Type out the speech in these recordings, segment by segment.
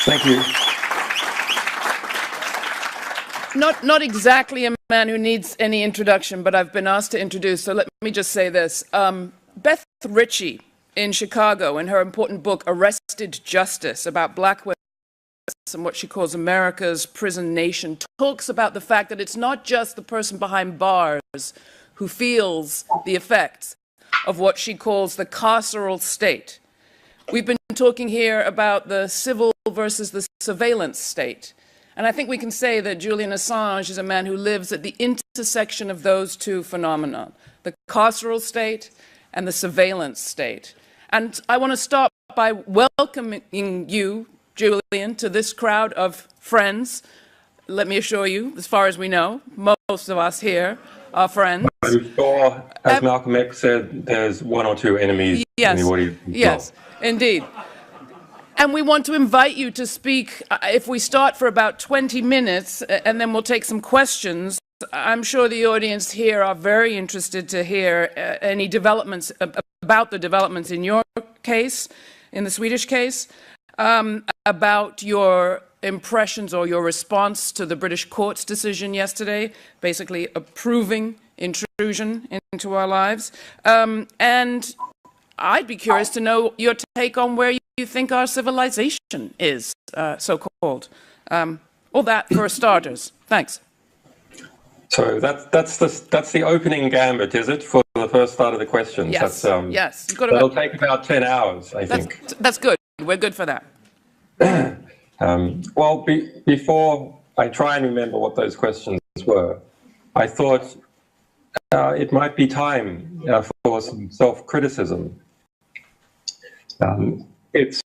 Thank you. Not exactly a man who needs any introduction, but I've been asked to introduce, so let me just say this. Beth Ritchie in Chicago, in her important book, Arrested Justice, about black women and what she calls America's prison nation, talks about the fact that it's not just the person behind bars who feels the effects of what she calls the carceral state. We've been talking here about the civil versus the surveillance state. And I think we can say that Julian Assange is a man who lives at the intersection of those two phenomena, the carceral state and the surveillance state. And I want to start by welcoming you, Julian, to this crowd of friends. Let me assure you, as far as we know, most of us here are friends. I'm sure, as Malcolm X said, there's one or two enemies in the audience. Yes, indeed. And we want to invite you to speak, if we start for about 20 minutes, and then we'll take some questions. I'm sure the audience here are very interested to hear any developments, about the developments in your case, in the Swedish case, about your impressions or your response to the British court's decision yesterday, basically approving intrusion into our lives. And I'd be curious to know your take on where you think our civilization is, so-called. All that for starters. Thanks. So that's the opening gambit, is it, for the first part of the questions? Yes. Yes. That'll take about 10 hours, I think. That's good. We're good for that. Well, before I try and remember what those questions were, I thought it might be time for some self-criticism. It's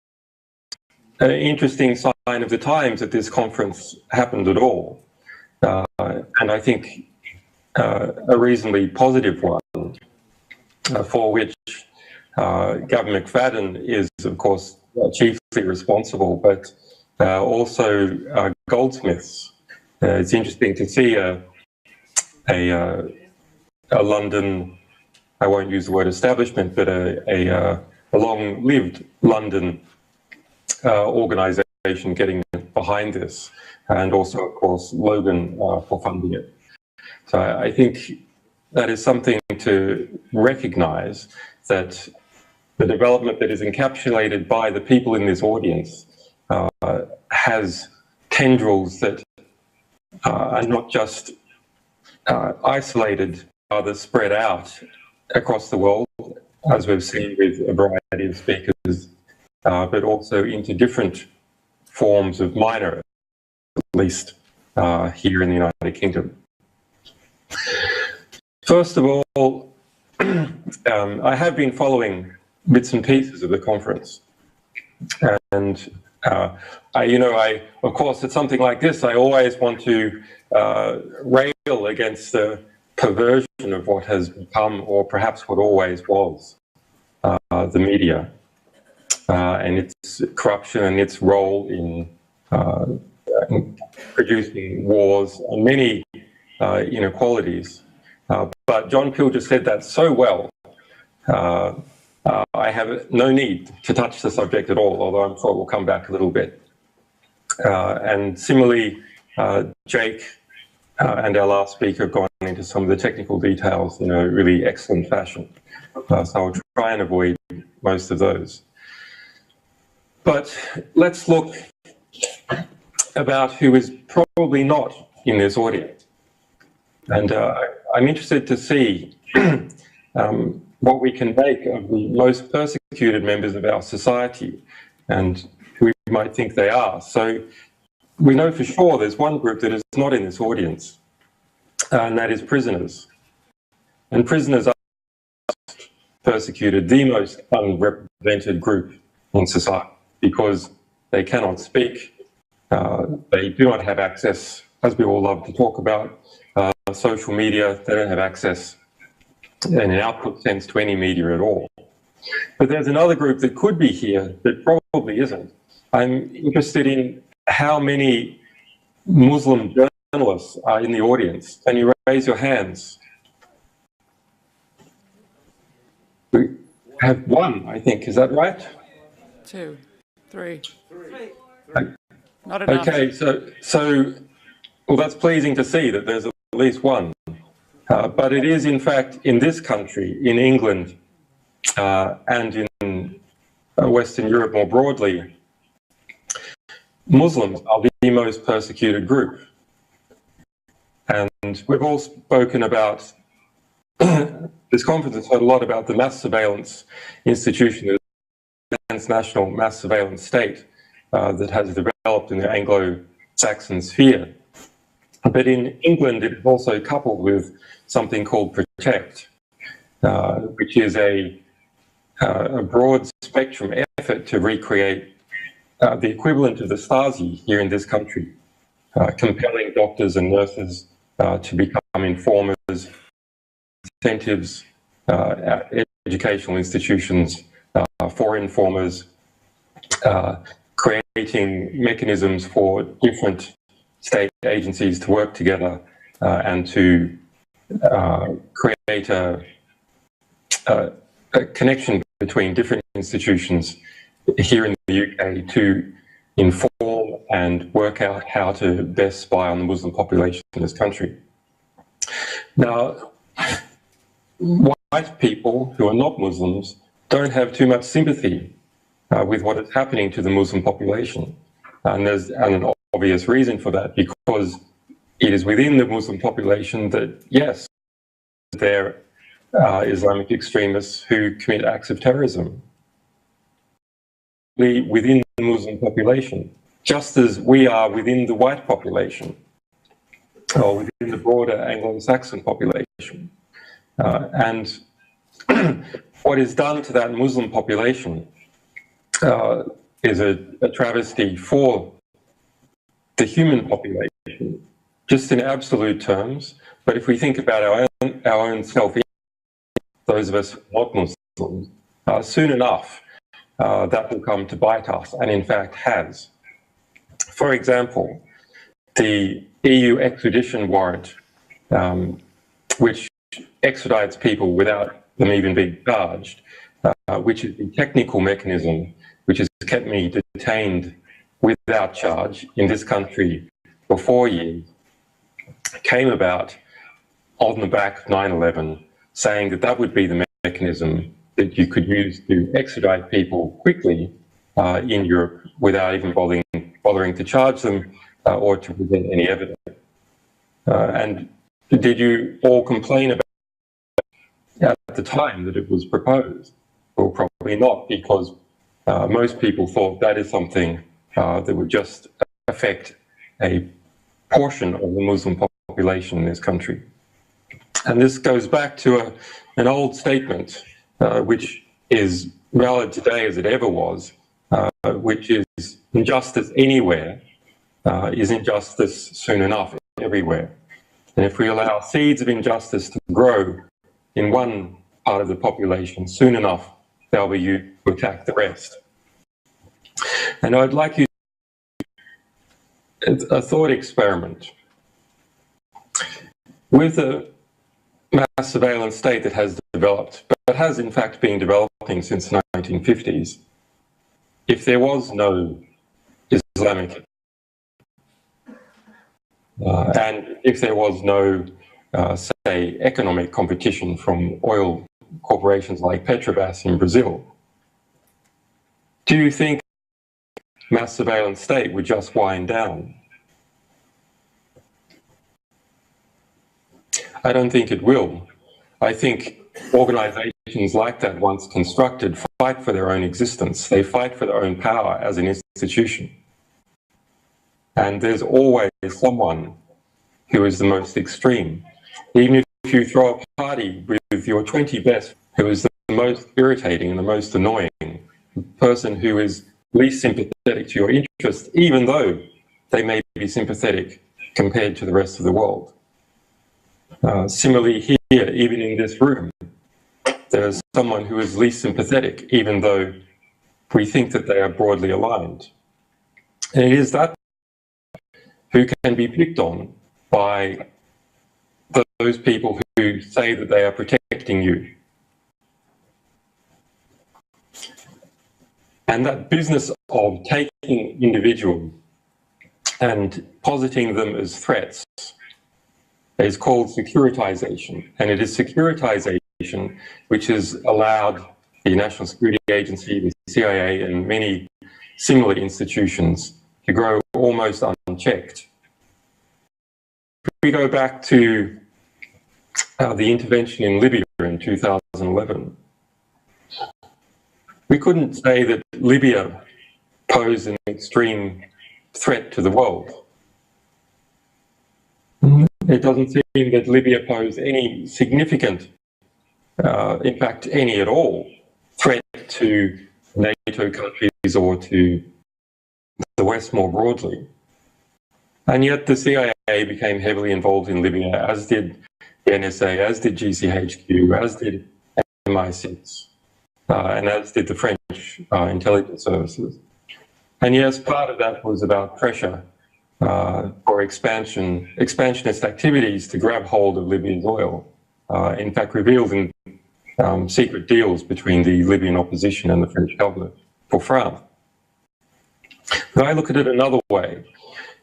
an interesting sign of the times that this conference happened at all, and I think a reasonably positive one, for which Governor McFadden is, of course, chiefly responsible, but also goldsmiths. It's interesting to see a London, I won't use the word establishment, but a long-lived London organisation getting behind this, and also, of course, Logan for funding it. So I think that is something to recognise, that the development that is encapsulated by the people in this audience has tendrils that are not just isolated, rather spread out across the world, as we've seen with a variety of speakers, but also into different forms of minor, at least here in the United Kingdom. First of all, I have been following bits and pieces of the conference, and of course, at something like this, I always want to rail against the perversion of what has become, or perhaps what always was, the media, and its corruption and its role in producing wars and many inequalities. But John Peel just said that so well. I have no need to touch the subject at all, although I'm sure we'll come back a little bit. And similarly, Jake and our last speaker have gone into some of the technical details in a really excellent fashion. So I'll try and avoid most of those. But let's look about who is probably not in this audience. And I'm interested to see what we can make of the most persecuted members of our society and who we might think they are. So we know for sure there's one group that is not in this audience, and that is prisoners. And prisoners are persecuted, the most unrepresented group in society, because they cannot speak, they do not have access, as we all love to talk about, social media. They don't have access in an output sense to any media at all. But there's another group that could be here that probably isn't. I'm interested in how many Muslim journalists are in the audience. Can you raise your hands? We have one, I think. Is that right? 2, 3. Not enough. Okay, well, that's pleasing to see that there's at least one. But it is, in fact, in this country, in England, and in Western Europe more broadly, Muslims are the most persecuted group. And we've all spoken about, this conference has heard a lot about the mass surveillance institution, the transnational mass surveillance state that has developed in the Anglo-Saxon sphere. But in England, it is also coupled with something called Protect, which is a broad spectrum effort to recreate the equivalent of the Stasi here in this country, compelling doctors and nurses to become informers, incentives at educational institutions for informers, creating mechanisms for different state agencies to work together and to create a connection between different institutions here in the UK to inform and work out how to best spy on the Muslim population in this country. Now, white people who are not Muslims don't have too much sympathy with what is happening to the Muslim population. And there's an obvious reason for that, because it is within the Muslim population that, yes, there are Islamic extremists who commit acts of terrorism. Within the Muslim population, just as we are within the white population, or within the broader Anglo-Saxon population. And what is done to that Muslim population is a travesty for the human population, just in absolute terms. But if we think about our own self-image, those of us who are not Muslims, soon enough, that will come to bite us, and in fact has. For example, the EU extradition warrant, which extradites people without them even being charged, which is the technical mechanism which has kept me detained without charge in this country for 4 years, came about on the back of 9/11, saying that that would be the mechanism that you could use to extradite people quickly in Europe without even bothering to charge them or to present any evidence. And did you all complain about at the time that it was proposed? Well, probably not, because most people thought that is something that would just affect a portion of the Muslim population in this country. And this goes back to an old statement, which is valid today as it ever was, which is injustice anywhere is injustice soon enough everywhere. And if we allow seeds of injustice to grow in one part of the population, soon enough they'll be used to attack the rest. And I'd like you a thought experiment. With a mass surveillance state that has developed, but has in fact been developing since the 1950s, if there was no Islamic, and if there was no, say, economic competition from oil corporations like Petrobras in Brazil, do you think mass surveillance state would just wind down? I don't think it will. I think organizations like that, once constructed, fight for their own existence. They fight for their own power as an institution. And there's always someone who is the most extreme. Even if you throw a party with your 20 best, who is the most irritating and the most annoying, the person who is least sympathetic to your interests, even though they may be sympathetic compared to the rest of the world. Similarly here, even in this room, there's someone who is least sympathetic, even though we think that they are broadly aligned. And it is that who can be picked on by those people who say that they are protecting you. And that business of taking individuals and positing them as threats is called securitization. And it is securitization which has allowed the National Security Agency, the CIA, and many similar institutions to grow almost unchecked. If we go back to the intervention in Libya in 2011, we couldn't say that Libya posed an extreme threat to the world. It doesn't seem that Libya posed any significant, in fact, any at all, threat to NATO countries or to the West more broadly. And yet the CIA became heavily involved in Libya, as did the NSA, as did GCHQ, as did MI6, and as did the French intelligence services. And yes, part of that was about pressure for expansionist activities to grab hold of Libya's oil. In fact, revealed in secret deals between the Libyan opposition and the French government for France. But I look at it another way,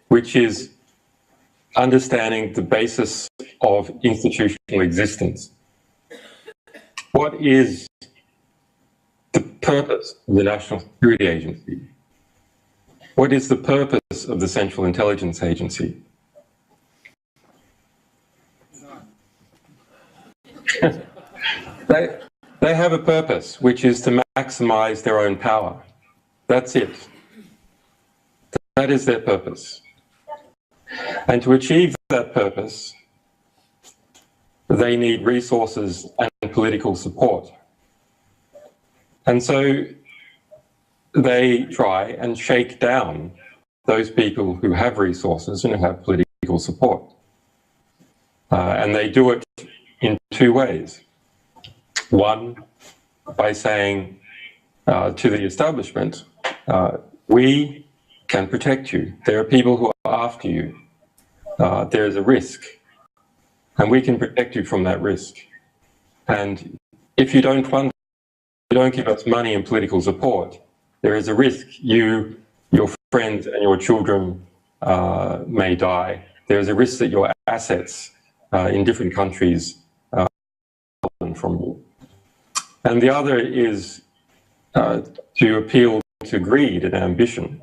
which is understanding the basis of institutional existence. What is the purpose of the National Security Agency? What is the purpose of the Central Intelligence Agency? They have a purpose, which is to maximize their own power. That's it. That is their purpose. And to achieve that purpose, they need resources and political support. And so they try and shake down those people who have resources and who have political support. And they do it in two ways. One, by saying to the establishment, we can protect you. There are people who are after you. There is a risk, and we can protect you from that risk. And if you don't fund, you don't give us money and political support, there is a risk you, your friends, and your children may die. There is a risk that your assets in different countries are stolen from you. And the other is to appeal to greed and ambition,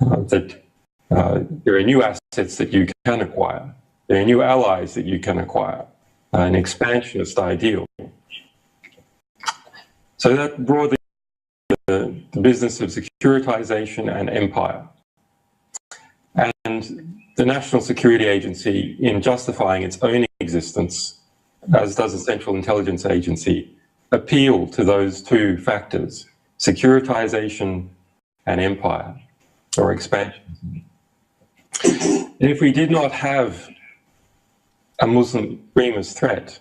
that there are new assets that you can acquire, there are new allies that you can acquire, an expansionist ideal. So that broadly the business of securitization and empire. And the National Security Agency, in justifying its own existence, as does the Central Intelligence Agency, appeal to those two factors, securitization and empire, or expansion. And if we did not have a Muslim extremist threat,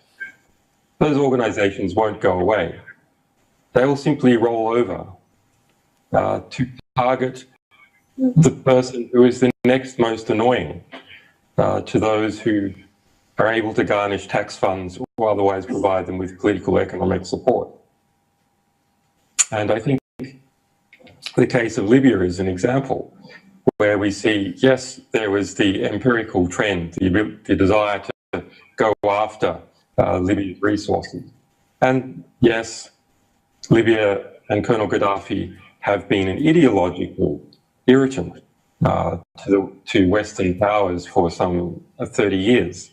those organizations won't go away. They will simply roll over to target the person who is the next most annoying to those who are able to garnish tax funds or otherwise provide them with political economic support. And I think the case of Libya is an example where we see, yes, there was the empirical trend, the desire to go after Libya's resources. And yes, Libya and Colonel Gaddafi have been an ideological irritant to Western powers for some 30 years,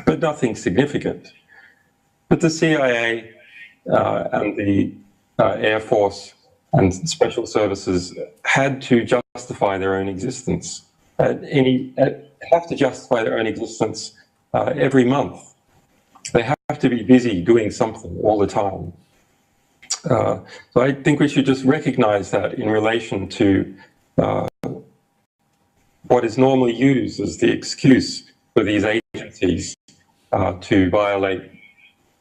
but nothing significant. But the CIA and the Air Force and special services had to justify their own existence. Have to justify their own existence every month. They have to be busy doing something all the time. So I think we should just recognize that in relation to what is normally used as the excuse for these agencies to violate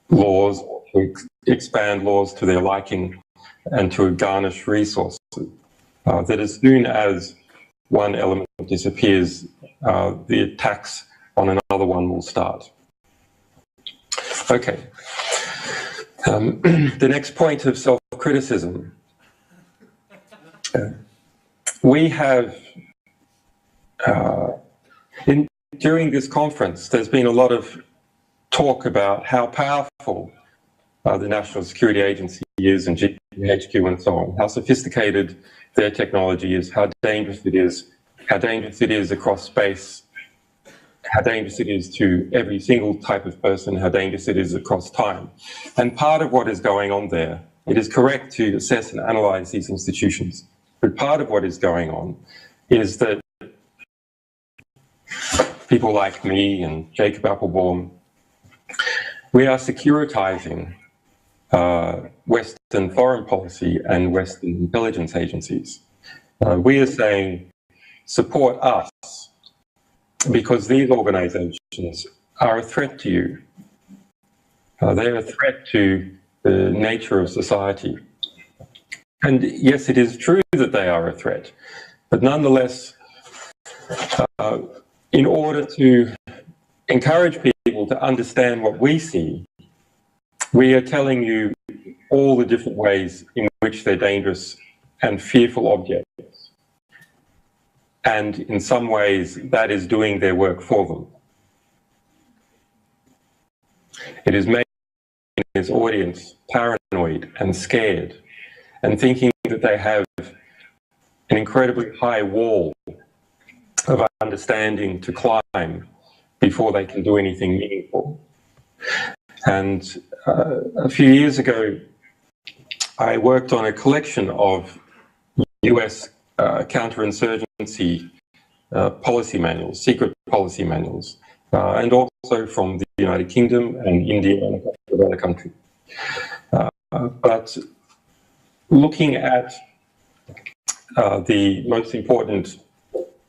laws, or to expand laws to their liking, and to garnish resources. That as soon as one element disappears, the attacks on another one will start. Okay. The next point of self-criticism. We have During this conference, there's been a lot of talk about how powerful the National Security Agency is, and GPHQ and so on, how sophisticated their technology is, how dangerous it is across space, how dangerous it is to every single type of person, how dangerous it is across time. And part of what is going on there, it is correct to assess and analyze these institutions, but part of what is going on is that people like me and Jacob Appelbaum, we are securitizing Western foreign policy and Western intelligence agencies. We are saying, support us, because these organizations are a threat to you. They are a threat to the nature of society. And yes, it is true that they are a threat, but nonetheless, in order to encourage people to understand what we see, we are telling you all the different ways in which they're dangerous and fearful objects. And in some ways, that is doing their work for them. It is making this audience paranoid and scared and thinking that they have an incredibly high wall of understanding to climb before they can do anything meaningful. And a few years ago, I worked on a collection of US counterinsurgency policy manuals, secret policy manuals, and also from the United Kingdom and India and a couple of other countries. But looking at the most important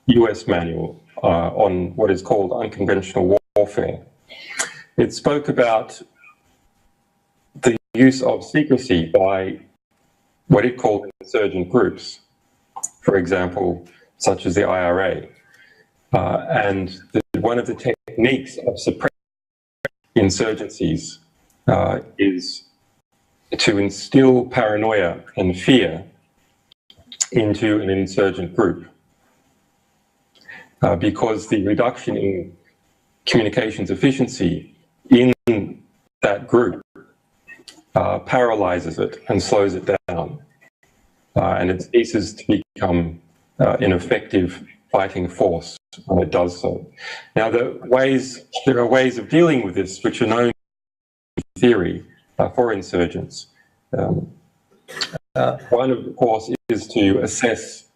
US manual on what is called unconventional warfare, it spoke about the use of secrecy by what it called insurgent groups, for example, such as the IRA. And one of the techniques of suppressing insurgencies is to instill paranoia and fear into an insurgent group. Because the reduction in communications efficiency in that group paralyzes it and slows it down. And it ceases to become an effective fighting force when it does so. Now, there are ways of dealing with this which are known in theory for insurgents. One, of course, is to assess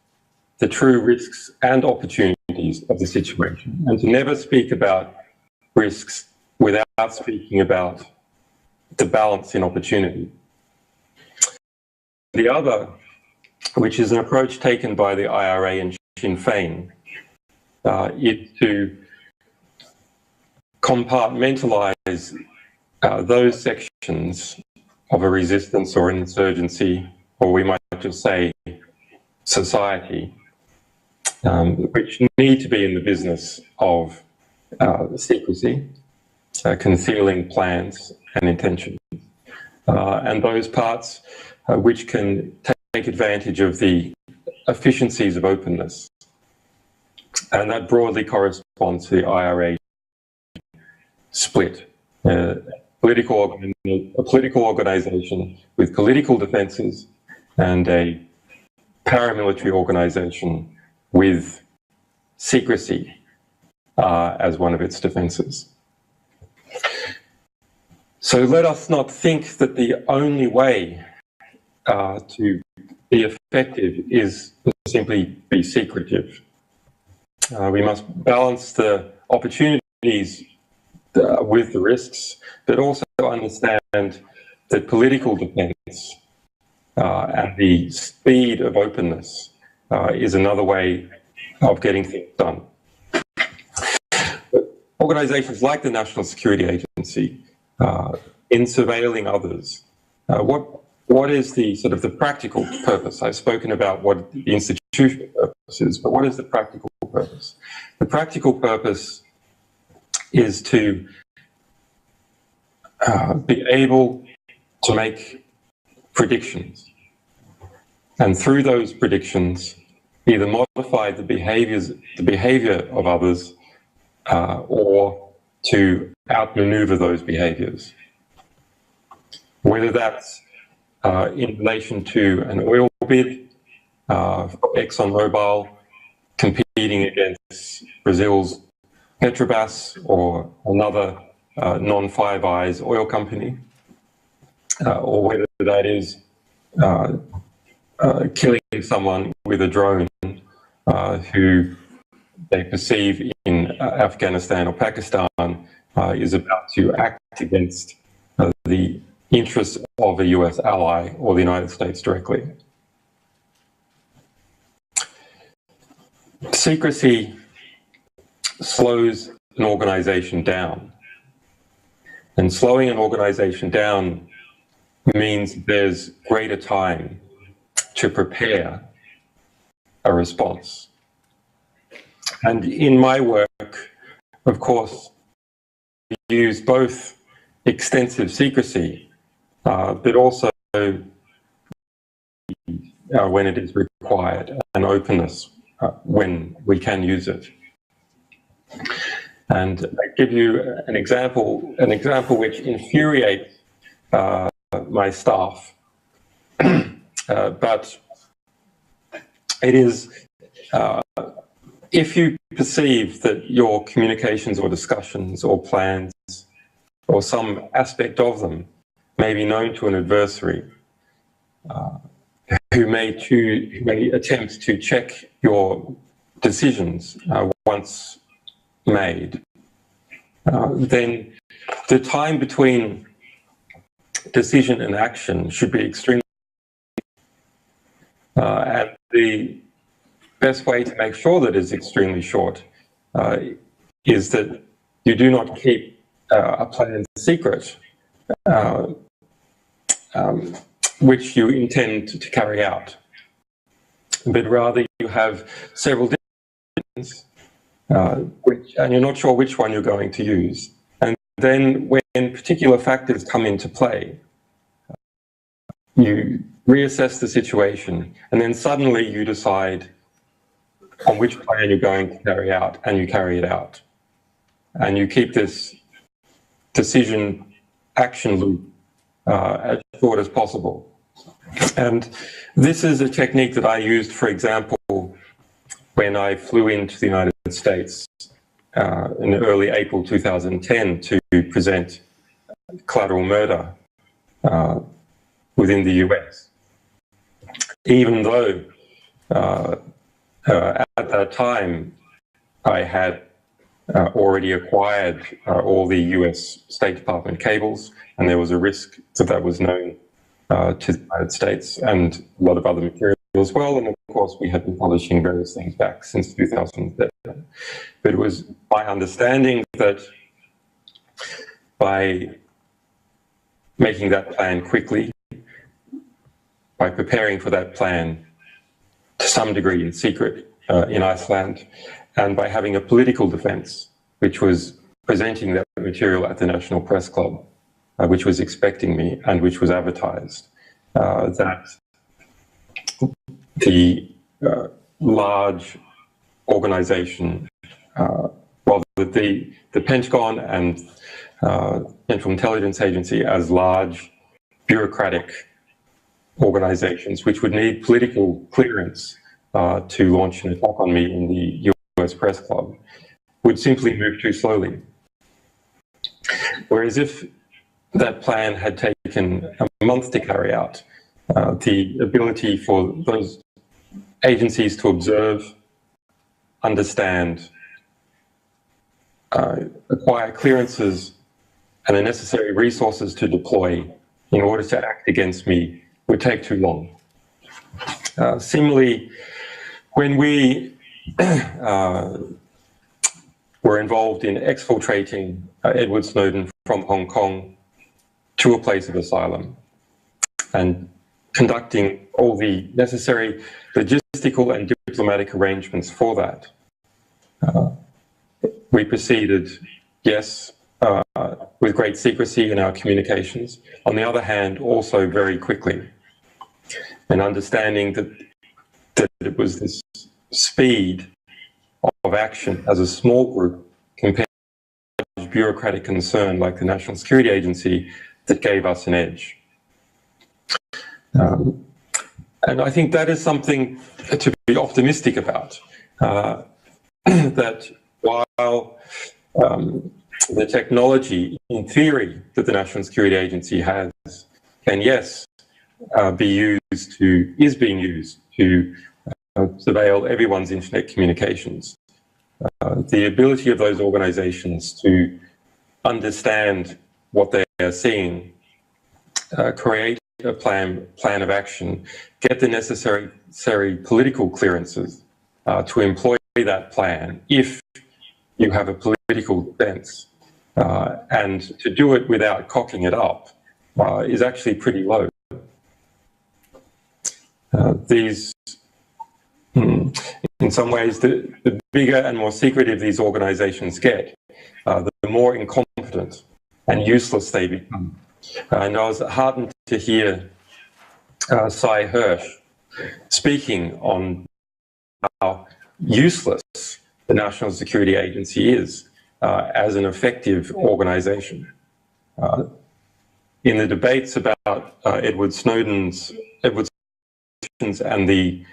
the true risks and opportunities of the situation, and to never speak about risks without speaking about the balance in opportunity. The other, which is an approach taken by the IRA and Sinn Féin, is to compartmentalize those sections of a resistance or an insurgency, or we might just say society, which need to be in the business of secrecy, concealing plans and intentions, and those parts which can take advantage of the efficiencies of openness. And that broadly corresponds to the IRA split. A political organization with political defenses and a paramilitary organization with secrecy as one of its defenses. So let us not think that the only way to be effective is to simply be secretive. We must balance the opportunities with the risks, but also understand that political defense and the speed of openness is another way of getting things done. But organizations like the National Security Agency, in surveilling others, what is the sort of the practical purpose? I've spoken about what the institutional purpose is, but what is the practical purpose? The practical purpose is to be able to make predictions, and through those predictions either modify the behavior of others or to outmaneuver those behaviors. Whether that's in relation to an oil bid, ExxonMobil competing against Brazil's Petrobras or another non-Five Eyes oil company, or whether that is killing someone with a drone who they perceive in Afghanistan or Pakistan is about to act against the interests of a US ally or the United States directly. Secrecy slows an organization down. And slowing an organization down means there's greater time to prepare a response. And in my work, of course, we use both extensive secrecy, but also when it is required, and openness when we can use it. And I give you an example which infuriates my staff, but it is if you perceive that your communications or discussions or plans or some aspect of them may be known to an adversary who may attempt to check your decisions once made, then the time between decision and action should be extremely and the best way to make sure that it's extremely short is that you do not keep a plan secret which you intend to carry out, but rather you have several different and you're not sure which one you're going to use. And then when particular factors come into play, you reassess the situation, and then suddenly you decide on which plan you're going to carry out, and you carry it out. And you keep this decision-action loop as short as possible. And this is a technique that I used, for example, when I flew into the United States in early April 2010 to present collateral murder within the US. Even though at that time I had already acquired all the US State Department cables, and there was a risk that was known to the United States and a lot of other material as well. And of course, we had been publishing various things back since 2007. But it was my understanding that by making that plan quickly, by preparing for that plan to some degree in secret in Iceland, and by having a political defense, which was presenting that material at the National Press Club, which was expecting me and which was advertised, that the large organization, well, the Pentagon and Central Intelligence Agency as large bureaucratic organizations which would need political clearance to launch an attack on me in the US Press Club, would simply move too slowly. Whereas if that plan had taken a month to carry out, the ability for those agencies to observe, understand, acquire clearances and the necessary resources to deploy in order to act against me would take too long. Similarly, when we were involved in exfiltrating Edward Snowden from Hong Kong to a place of asylum and conducting all the necessary logistical and diplomatic arrangements for that, we proceeded, yes, with great secrecy in our communications. On the other hand, also very quickly, and understanding that it was this speed of action as a small group compared to bureaucratic concern like the National Security Agency that gave us an edge. And I think that is something to be optimistic about, that while the technology, in theory, that the National Security Agency has, can, yes, is being used to surveil everyone's internet communications. The ability of those organizations to understand what they are seeing, create a plan of action, get the necessary political clearances to employ that plan if you have a political sense, and to do it without cocking it up is actually pretty low. In some ways, the bigger and more secretive these organizations get, the more incompetent and useless they become. And I was heartened to hear Cy Hirsch speaking on how useless the National Security Agency is as an effective organization. In the debates about Edward Snowden's and the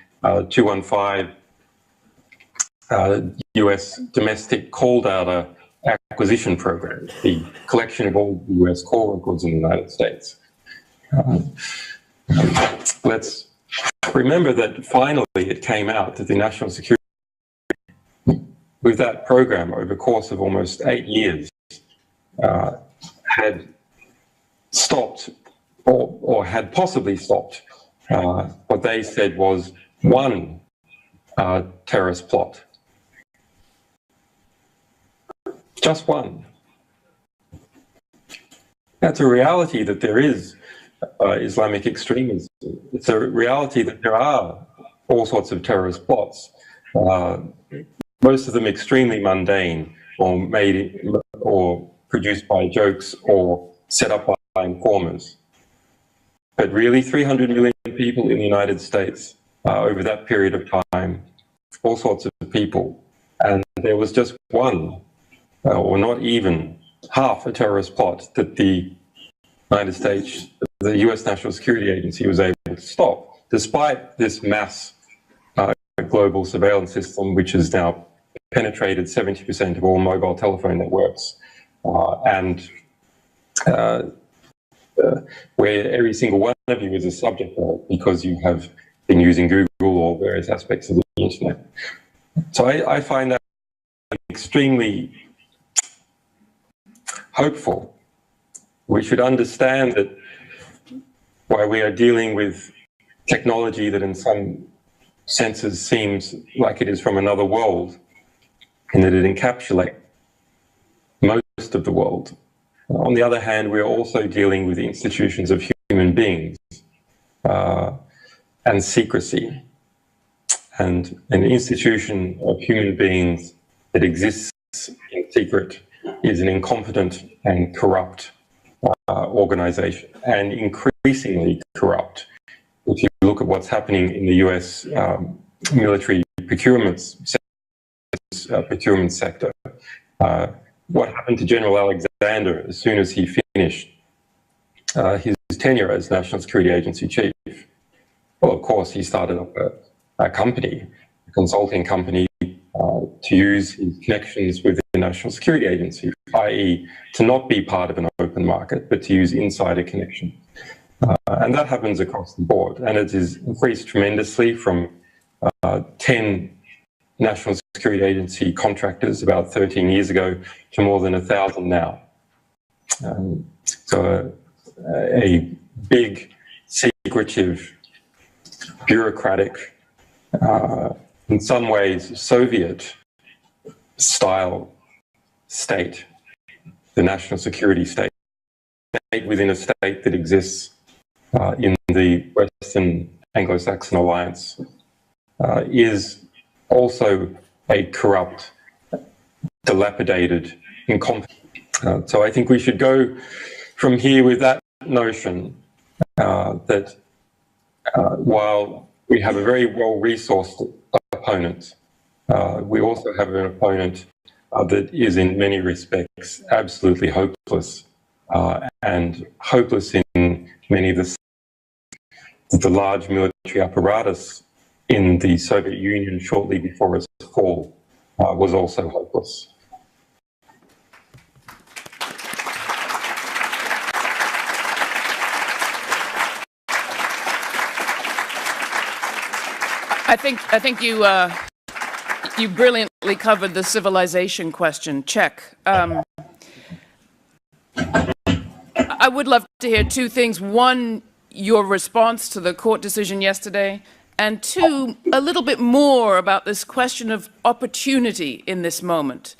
215 US domestic call data acquisition program, the collection of all US call records in the United States. Let's remember that finally it came out that the National Security, with that program over the course of almost 8 years, had stopped or had possibly stopped what they said was one terrorist plot. Just one. That's a reality that there is Islamic extremism. It's a reality that there are all sorts of terrorist plots, most of them extremely mundane or produced by jokes or set up by informers. But really, 300 million people in the United States over that period of time, all sorts of people, and there was just one, or not even half a terrorist plot that the United States, the US National Security Agency was able to stop, despite this mass global surveillance system, which has now penetrated 70% of all mobile telephone networks, and where every single one of you is a subject of it because you have been using Google or various aspects of the internet. So I find that extremely hopeful. We should understand that while we are dealing with technology that in some senses seems like it is from another world, and that it encapsulates most of the world, on the other hand, we are also dealing with the institutions of human beings and secrecy. And an institution of human beings that exists in secret is an incompetent and corrupt organization, and increasingly corrupt. If you look at what's happening in the US military procurement sector, what happened to General Alexander as soon as he finished his tenure as National Security Agency chief? Well, of course, he started up a company, a consulting company, to use his connections with the National Security Agency, i.e. to not be part of an open market, but to use insider connection. And that happens across the board. And it has increased tremendously from 10 National Security Agency contractors about 13 years ago to more than 1,000 now. So a big, secretive, bureaucratic, in some ways Soviet-style state, the national security state within a state that exists in the Western Anglo-Saxon alliance, is also a corrupt, dilapidated, incompetent. So I think we should go from here with that notion that while we have a very well-resourced opponent. We also have an opponent that is in many respects absolutely hopeless, and hopeless in many of the large military apparatus in the Soviet Union shortly before its fall was also hopeless. I think you you brilliantly covered the civilization question. Check. I would love to hear two things. One, your response to the court decision yesterday, and two, a little bit more about this question of opportunity in this moment.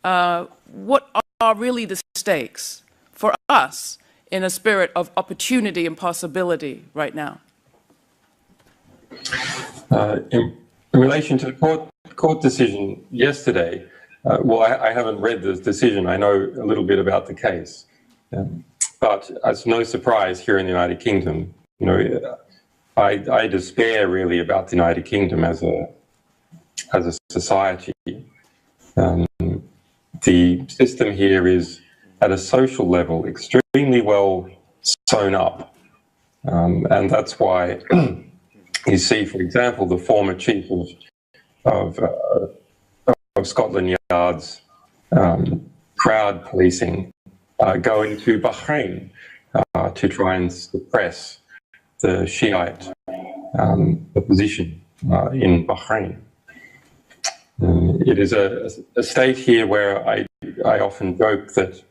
What are really the stakes for us in a spirit of opportunity and possibility right now? In relation to the court decision yesterday, well, I haven't read the decision. I know a little bit about the case, but it's no surprise here in the United Kingdom. You know, I despair really about the United Kingdom as a society. The system here is, at a social level, extremely well sewn up, and that's why. You see, for example, the former chief of Scotland Yard's crowd policing going to Bahrain to try and suppress the Shiite opposition in Bahrain. It is a state here where I often joke that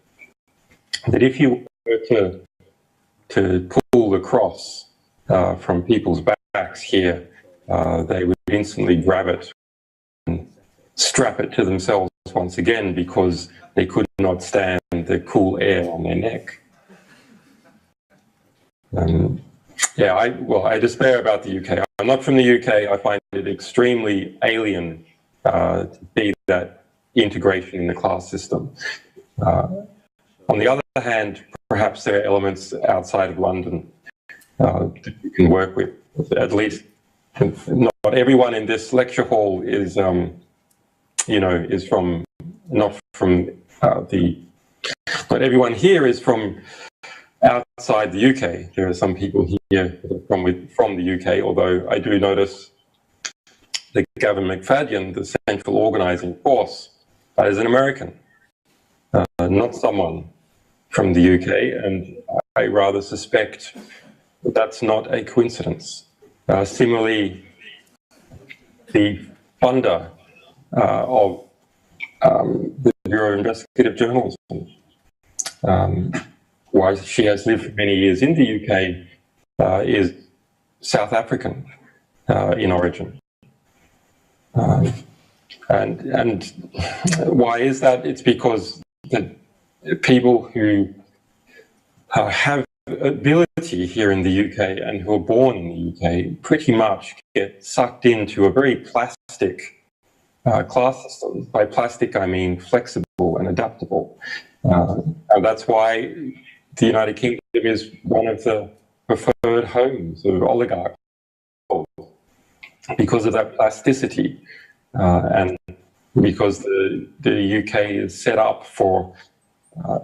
if you were to pull the cross from people's backs here, they would instantly grab it and strap it to themselves once again because they could not stand the cool air on their neck. Yeah, I despair about the UK. I'm not from the UK. I find it extremely alien to see that integration in the class system. On the other hand, perhaps there are elements outside of London that you can work with. At least, not everyone in this lecture hall is, you know, is from not everyone here is from outside the UK. There are some people here that are from the UK, although I do notice that Gavin McFadden, the central organising force, is an American, not someone from the UK, and I rather suspect that that's not a coincidence. Similarly, the funder of the Bureau of Investigative Journalism, why she has lived for many years in the UK, is South African in origin. And why is that? It's because the people who have ability here in the UK and who are born in the UK pretty much get sucked into a very plastic class system. By plastic, I mean flexible and adaptable. And that's why the United Kingdom is one of the preferred homes of oligarchs, because of that plasticity, and because the UK is set up for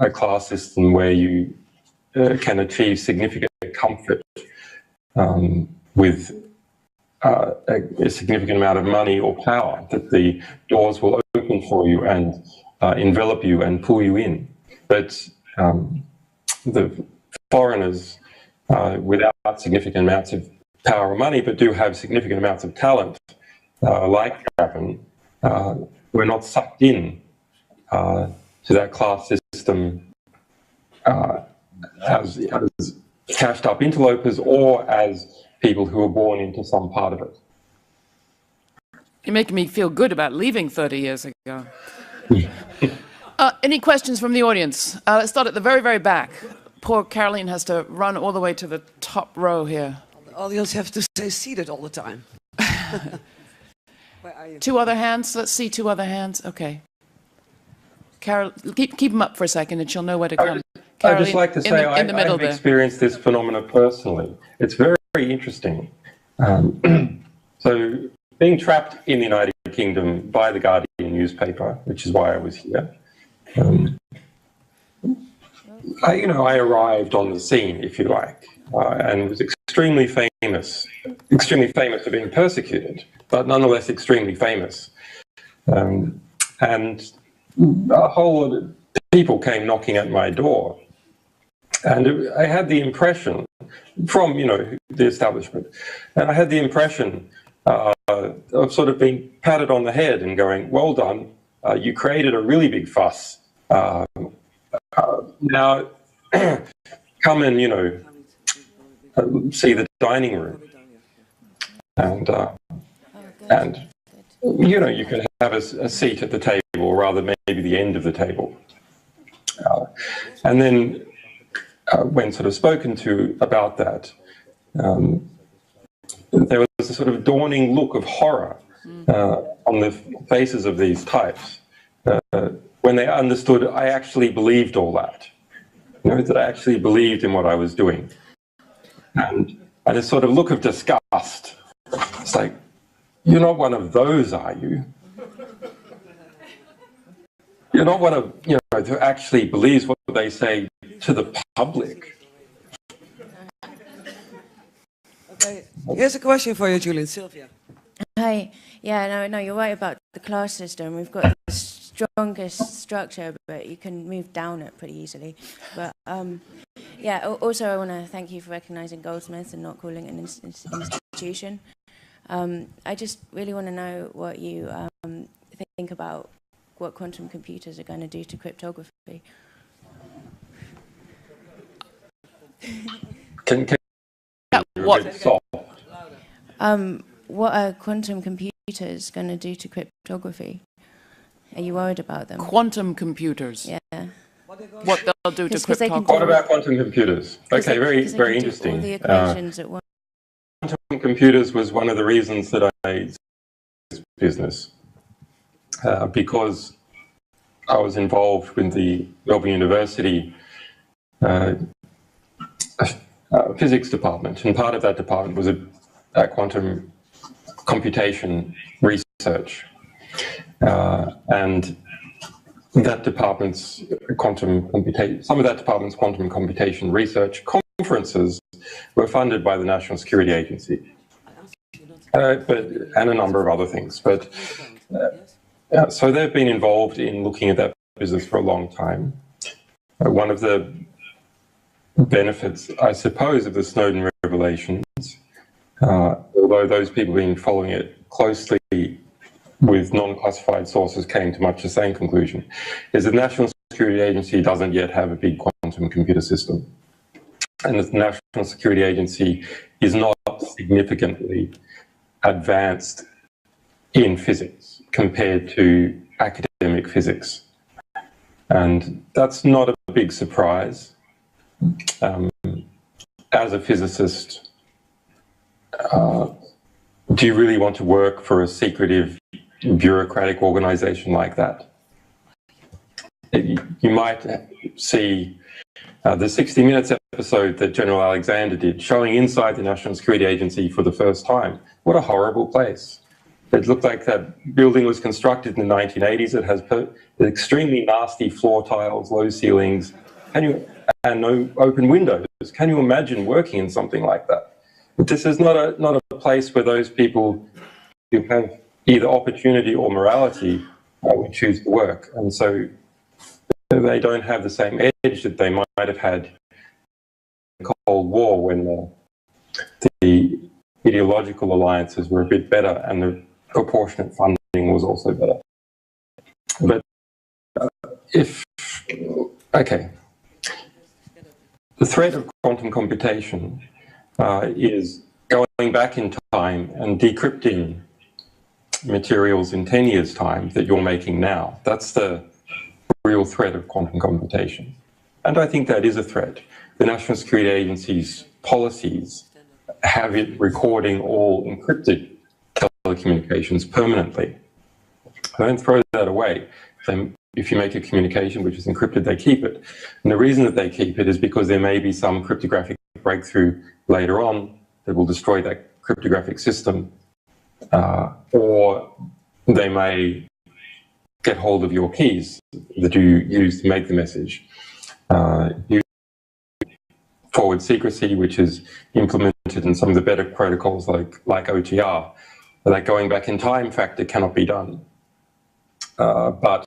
a class system where you can achieve significant comfort with a significant amount of money or power, that the doors will open for you and envelop you and pull you in. But the foreigners, without significant amounts of power or money, but do have significant amounts of talent, like Gavin, we're not sucked in to that class system as cashed up interlopers or as people who are born into some part of it. You're making me feel good about leaving 30 years ago. Any questions from the audience? Let's start at the very, very back. Poor Caroline has to run all the way to the top row here. The audience have to stay seated all the time. Where are you? Two other hands. Let's see two other hands. Okay. Carol, keep them up for a second and she'll know where to come. I'd just like to say in the middle I've experienced this phenomena personally. It's very, very interesting. So being trapped in the United Kingdom by the Guardian newspaper, which is why I was here. I arrived on the scene, if you like, and was extremely famous for being persecuted, but nonetheless extremely famous. And a whole lot of people came knocking at my door. And I had the impression from, the establishment, and I had the impression of sort of being patted on the head and going, well done, you created a really big fuss. Now, come and, see the dining room. And you can have a seat at the table, or rather maybe the end of the table. And then when sort of spoken to about that, there was a sort of dawning look of horror on the faces of these types when they understood I actually believed all that, that I actually believed in what I was doing. And a sort of look of disgust. It's like, you're not one of those, are you? You're not one of, who actually believes what they say to the public. Okay, here's a question for you, Julian. Sylvia. Hi. Yeah, no, you're right about the class system. We've got the strongest structure, but you can move down it pretty easily. But yeah, also I want to thank you for recognizing Goldsmiths and not calling it an institution. I just really want to know what you think about what quantum computers are going to do to cryptography. Can what? What are quantum computers going to do to cryptography? Are you worried about them? Quantum computers. Yeah. What they'll do to cryptography. What about quantum computers? Okay, very interesting. All the equations at once. Quantum computers was one of the reasons that I made this business, because I was involved with the Melbourne University physics department, and part of that department was a quantum computation research, and that department's some of that department's quantum computation research conferences were funded by the National Security Agency, and a number of other things. But so they've been involved in looking at that business for a long time. One of the benefits, I suppose, of the Snowden revelations, although those people have been following it closely with non-classified sources came to much the same conclusion, is the National Security Agency doesn't yet have a big quantum computer system. And the National Security Agency is not significantly advanced in physics compared to academic physics. And that's not a big surprise. As a physicist, do you really want to work for a secretive bureaucratic organization like that? You might see the 60 Minutes episode that General Alexander did, showing inside the National Security Agency for the first time. What a horrible place. It looked like that building was constructed in the 1980s. It has extremely nasty floor tiles, low ceilings, and no open windows. Can you imagine working in something like that? But this is not a place where those people who have either opportunity or morality would choose to work. And so they don't have the same edge that they might have had in the Cold War, when the ideological alliances were a bit better and the proportionate funding was also better. But the threat of quantum computation is going back in time and decrypting materials in 10 years' time that you're making now. That's the real threat of quantum computation. And I think that is a threat. The National Security Agency's policies have it recording all encrypted telecommunications permanently. They don't throw that away. If you make a communication which is encrypted, they keep it. And the reason that they keep it is because there may be some cryptographic breakthrough later on that will destroy that cryptographic system. or they may get hold of your keys that you use to make the message. Use forward secrecy, which is implemented in some of the better protocols like OTR. That going back in time factor cannot be done. But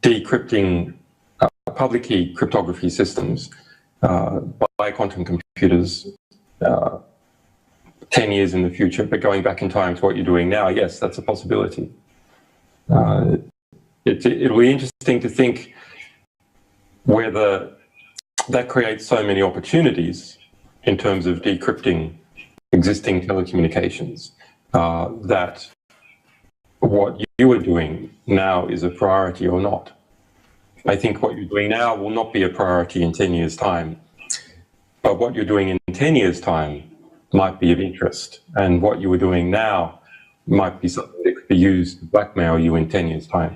decrypting public key cryptography systems by quantum computers 10 years in the future, but going back in time to what you're doing now, yes, that's a possibility. It'll be interesting to think whether that creates so many opportunities in terms of decrypting existing telecommunications that what you are doing now is a priority or not. I think what you're doing now will not be a priority in 10 years' time, but what you're doing in 10 years' time might be of interest, and what you were doing now might be something that could be used to blackmail you in 10 years' time.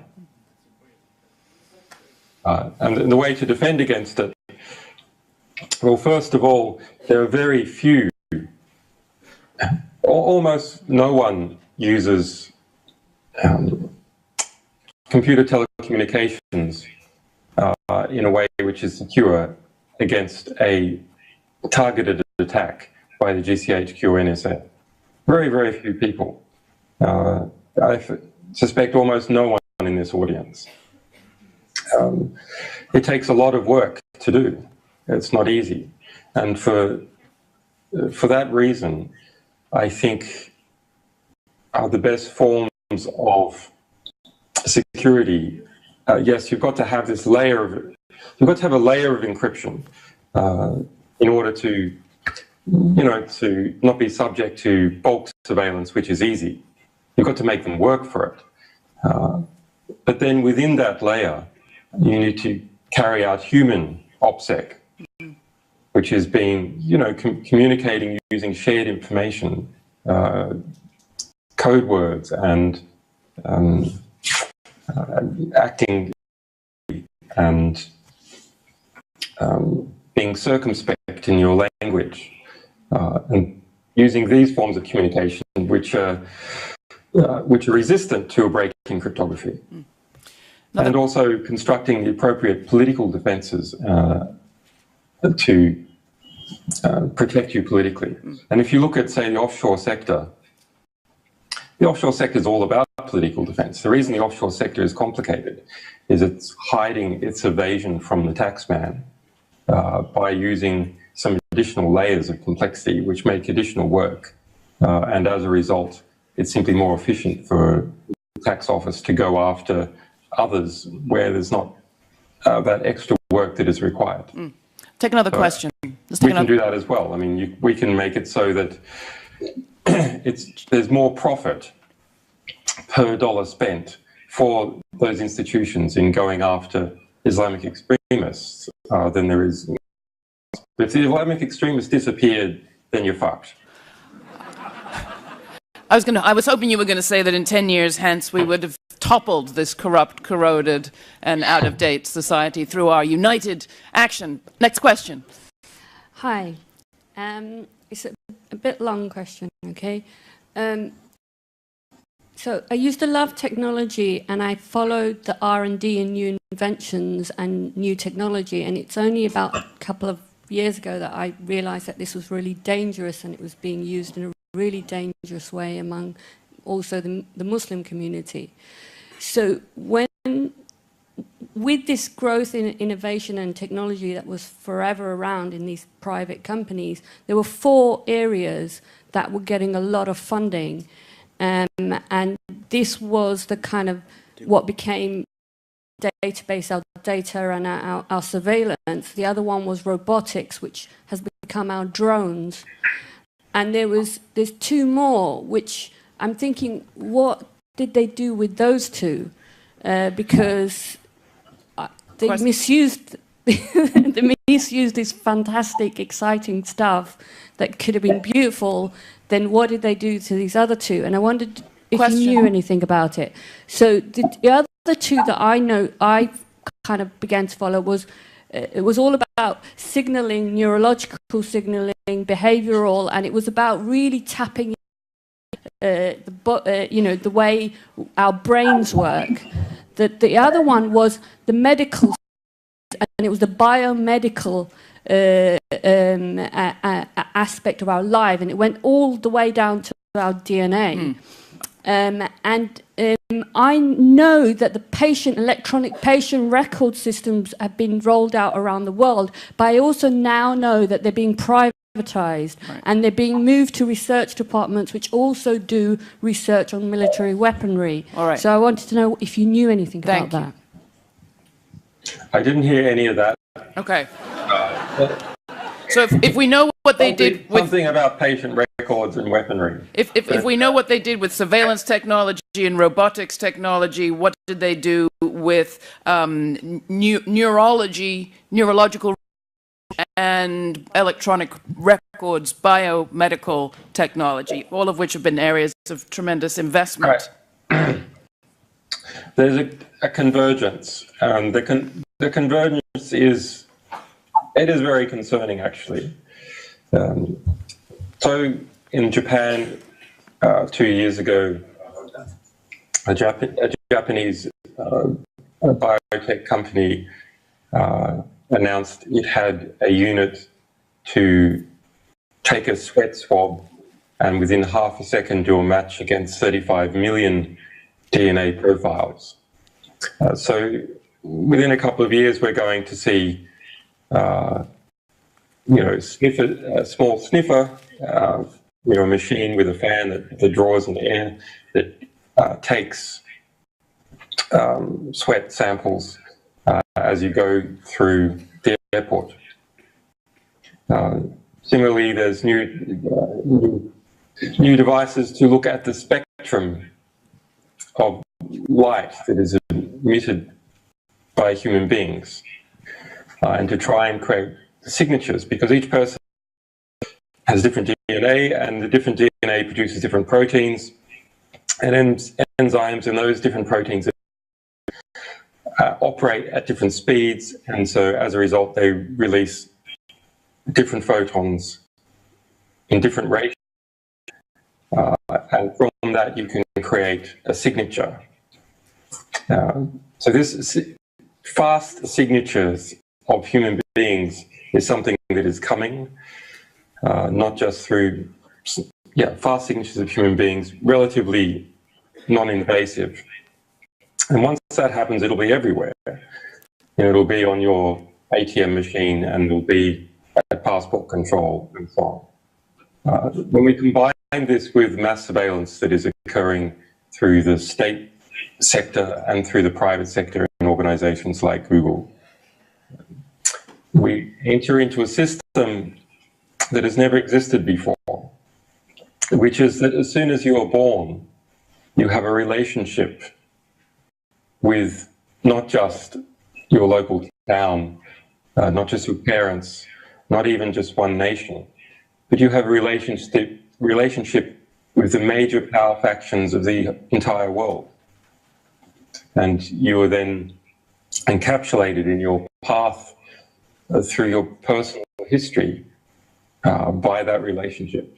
And the way to defend against it, well, first of all, there are very few, almost no one uses computer telecommunications in a way which is secure against a targeted attack by the GCHQ or NSA. Very, very few people. I suspect almost no one in this audience. It takes a lot of work to do. It's not easy. And for that reason, I think the best forms of security, yes, you've got to have this layer of, you've got to have a layer of encryption in order to, to not be subject to bulk surveillance, which is easy. You've got to make them work for it. But then within that layer, you need to carry out human OPSEC, which is being, communicating using shared information, code words, and acting and being circumspect in your language, and using these forms of communication which are resistant to a break in cryptography. And also constructing the appropriate political defenses to protect you politically. And if you look at, say, the offshore sector is all about political defense. The reason the offshore sector is complicated is it's hiding its evasion from the taxman by using some additional layers of complexity which make additional work. And as a result, it's simply more efficient for the tax office to go after others where there's not that extra work that is required. Take another question. We can do that as well. I mean, we can make it so that there's more profit per dollar spent for those institutions in going after Islamic extremists than there is. If the Islamic extremists disappeared, then you're fucked. I was hoping you were going to say that in 10 years hence we would have toppled this corrupt, corroded, and out-of-date society through our united action. Next question. Hi. It's a bit long question, okay? So I used to love technology, and I followed the R&D in new inventions and new technology, and it's only about a couple of years ago that I realized that this was really dangerous, and it was being used in a really dangerous way among also the Muslim community. So with this growth in innovation and technology that was forever around in these private companies, there were 4 areas that were getting a lot of funding. And this was the kind of what became database, our data and our surveillance. The other one was robotics, which has become our drones. And there's 2 more, which I'm thinking, what did they do with those 2? Because they misused this fantastic, exciting stuff that could have been beautiful. Then what did they do to these other 2? And I wondered if you knew anything about it. So the other 2 that I kind of began to follow was it was all about signaling, neurological signaling, behavioral, and it was about really tapping the way our brains work. The other one was the medical, and it was the biomedical aspect of our life, and it went all the way down to our DNA. I know that the electronic patient record systems have been rolled out around the world, but I also now know that they're being privatized, and they're being moved to research departments which also do research on military weaponry. So I wanted to know if you knew anything about that. I didn't hear any of that. Okay. So if we know what they did with... Something about patient records and weaponry. If we know what they did with surveillance technology and robotics technology, what did they do with neurological and electronic records, biomedical technology, all of which have been areas of tremendous investment? Right. There's a convergence. The convergence is very concerning, actually. So in Japan, 2 years ago, a Japanese biotech company announced it had a unit to take a sweat swab and within half a second do a match against 35 million DNA profiles. So within a couple of years, we're going to see a small sniffer, a machine with a fan that draws in air that takes sweat samples as you go through the airport. Similarly, there's new devices to look at the spectrum of light that is emitted by human beings and to try and create signatures, because each person has different DNA, and the different DNA produces different proteins and enzymes, and those different proteins operate at different speeds, and so as a result they release different photons in different ratios, and from that you can create a signature. So this fast signatures of human beings is something that is coming, not just through fast signatures of human beings, relatively non-invasive. And once that happens, it'll be everywhere. It'll be on your ATM machine, and it'll be at passport control and so on. When we combine this with mass surveillance that is occurring through the state sector and through the private sector in organizations like Google, we enter into a system that has never existed before, which is that as soon as you are born, you have a relationship with not just your local town, not just your parents, not even just one nation, but you have a relationship with the major power factions of the entire world. And you are then encapsulated in your path through your personal history by that relationship.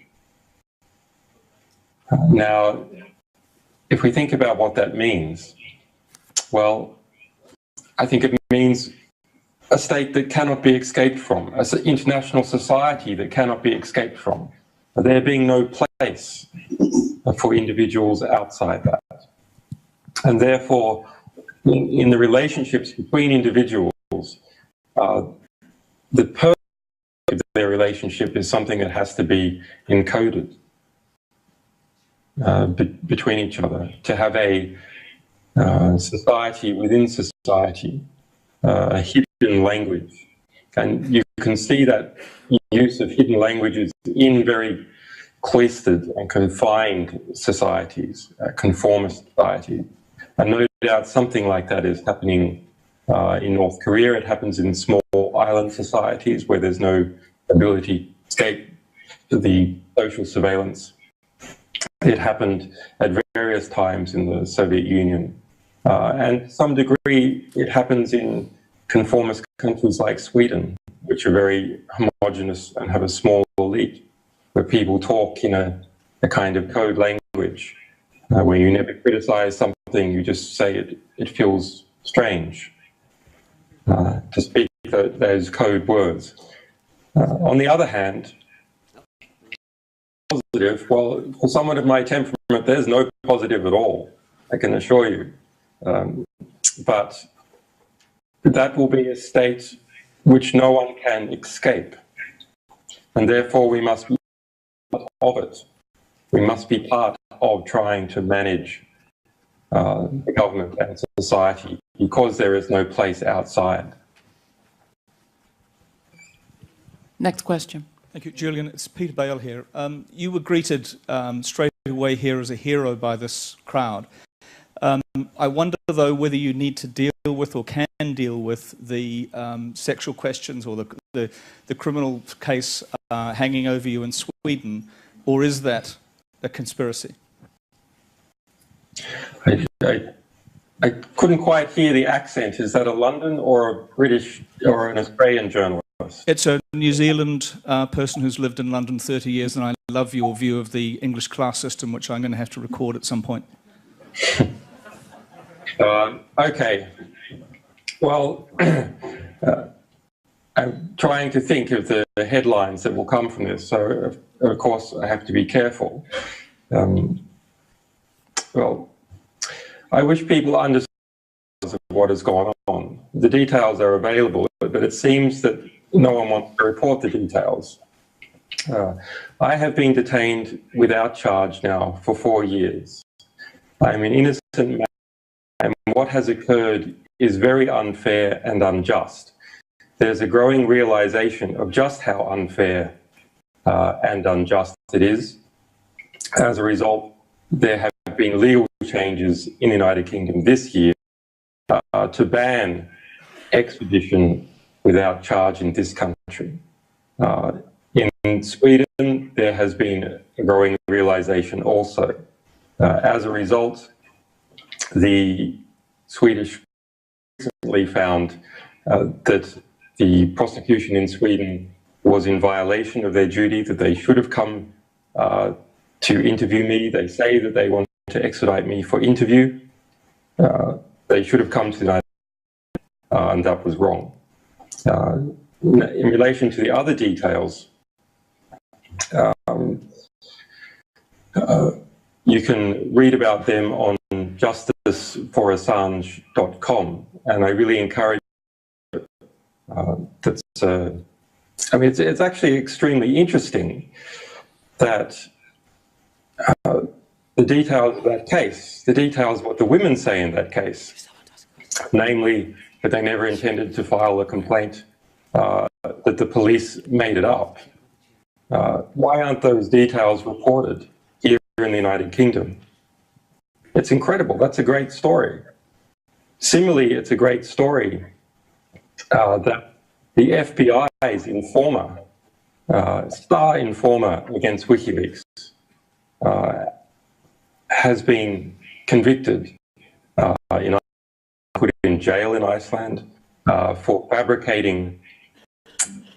Now, if we think about what that means, well, I think it means a state that cannot be escaped from, an international society that cannot be escaped from, there being no place for individuals outside that. And therefore, in the relationships between individuals, the purpose of their relationship is something that has to be encoded between each other, to have a society within society, a hidden language. And you can see that use of hidden languages in very cloistered and confined societies, conformist societies. And no doubt something like that is happening in North Korea. It happens in small island societies where there's no ability to escape the social surveillance. It happened at various times in the Soviet Union. And to some degree, it happens in conformist countries like Sweden, which are very homogenous and have a small elite, where people talk in a kind of code language language. When you never criticize something, you just say it feels strange to speak those code words. On the other hand, positive, well, for someone of my temperament, there's no positive at all, I can assure you. But that will be a state which no one can escape. And therefore we must be part of it. We must be part of trying to manage the government and society, because there is no place outside. Next question. Thank you, Julian. It's Peter Bale here. You were greeted straight away here as a hero by this crowd. I wonder, though, whether you need to deal with or can deal with the sexual questions or the criminal case hanging over you in Sweden, or is that a conspiracy? I couldn't quite hear the accent. Is that a London or a British or an Australian journalist? It's a New Zealand person who's lived in London 30 years, and I love your view of the English class system, which I'm going to have to record at some point. Okay. Well, I'm trying to think of the headlines that will come from this, so of course I have to be careful. Well, I wish people understood what has gone on. The details are available, but it seems that no one wants to report the details. I have been detained without charge now for 4 years. I'm an innocent man, and what has occurred is very unfair and unjust. There's a growing realization of just how unfair and unjust it is. As a result, there have been legal changes in the United Kingdom this year to ban extradition without charge in this country. In Sweden, there has been a growing realization also. As a result, the Swedish recently found that the prosecution in Sweden was in violation of their duty, that they should have come to interview me. They say that they want to extradite me for interview. They should have come to the United States, and that was wrong. In relation to the other details, you can read about them on justiceforassange.com, and I really encourage that's I mean, it's actually extremely interesting that the details of that case, the details of what the women say in that case, namely that they never intended to file a complaint, that the police made it up. Why aren't those details reported here in the United Kingdom? It's incredible. That's a great story. Similarly, it's a great story that the FBI's informer, star informer against WikiLeaks, has been convicted, put in jail in Iceland for fabricating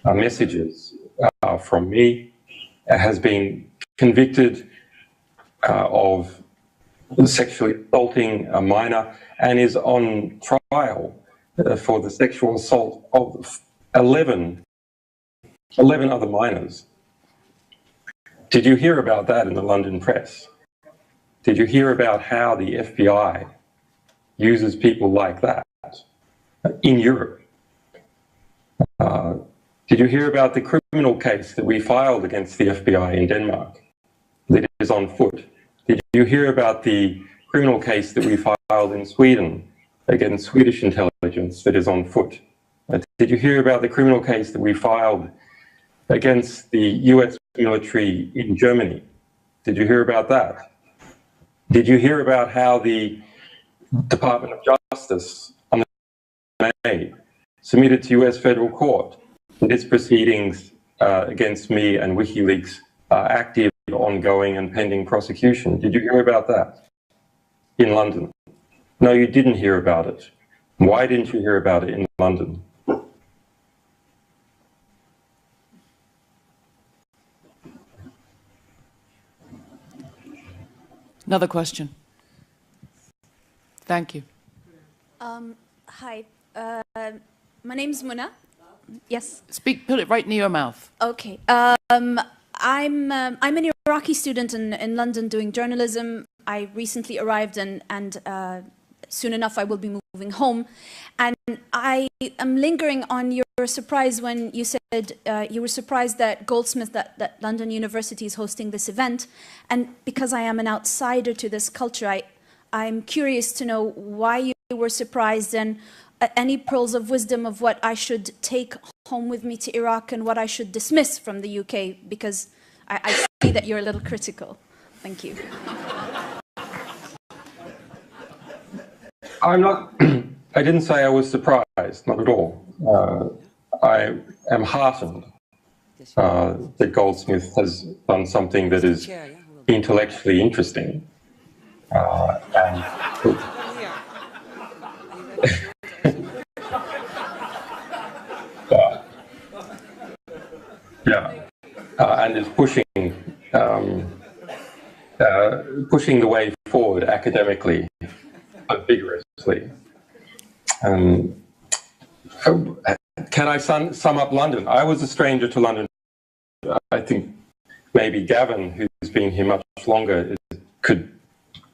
messages from me, has been convicted of sexually assaulting a minor, and is on trial for the sexual assault of 11 other minors. Did you hear about that in the London press? Did you hear about how the FBI uses people like that in Europe? Did you hear about the criminal case that we filed against the FBI in Denmark that is on foot? Did you hear about the criminal case that we filed in Sweden against Swedish intelligence that is on foot? Did you hear about the criminal case that we filed against the US military in Germany? Did you hear about that? Did you hear about how the Department of Justice on the May submitted to US federal court its proceedings against me and WikiLeaks active, ongoing and pending prosecution? Did you hear about that in London? No, you didn't hear about it. Why didn't you hear about it in London? Another question. Thank you. Hi, my name's Muna. Yes. Put it right near your mouth. Okay. I'm an Iraqi student in London doing journalism. I recently arrived and soon enough I will be moving home. And I am lingering on your surprise when you said you were surprised that Goldsmith, that London University is hosting this event. And because I am an outsider to this culture, I'm curious to know why you were surprised and any pearls of wisdom of what I should take home with me to Iraq and what I should dismiss from the UK, because I see that you're a little critical. Thank you. I'm not, I didn't say I was surprised, not at all. I am heartened that Goldsmith has done something that is intellectually interesting. And is pushing the way forward academically, vigorously. Can I sum up London? I was a stranger to London. I think maybe Gavin, who's been here much longer, could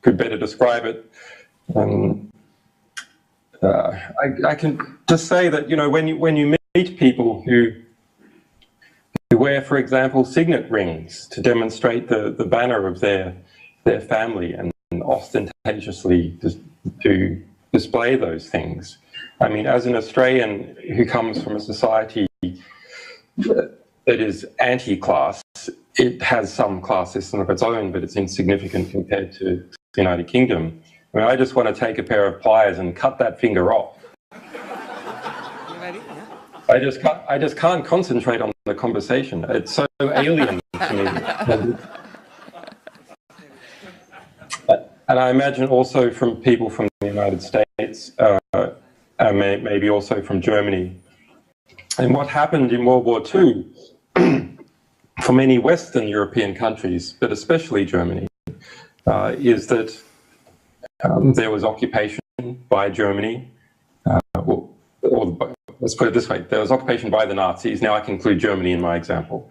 better describe it. I can just say that, you know, when you meet people who wear, for example, signet rings to demonstrate the banner of their family and ostentatiously to display those things. I mean, as an Australian who comes from a society that is anti-class, it has some class system of its own, but it's insignificant compared to the United Kingdom. I mean, I just want to take a pair of pliers and cut that finger off. I just can't concentrate on the conversation. It's so alien to me. And I imagine also from people from the United States, and maybe also from Germany. And what happened in World War II, for many Western European countries, but especially Germany, is that there was occupation by Germany, let's put it this way, there was occupation by the Nazis. Now I can include Germany in my example.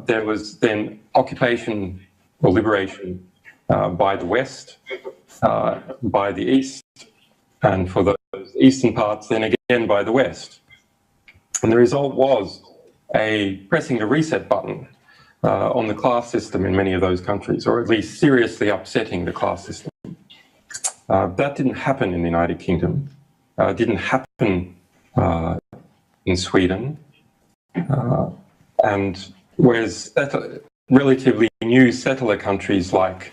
There was then occupation or liberation by the West, by the East, and for those eastern parts, then again by the West. And the result was pressing the reset button on the class system in many of those countries, or at least seriously upsetting the class system. That didn't happen in the United Kingdom. Didn't happen in Sweden. And whereas relatively new settler countries like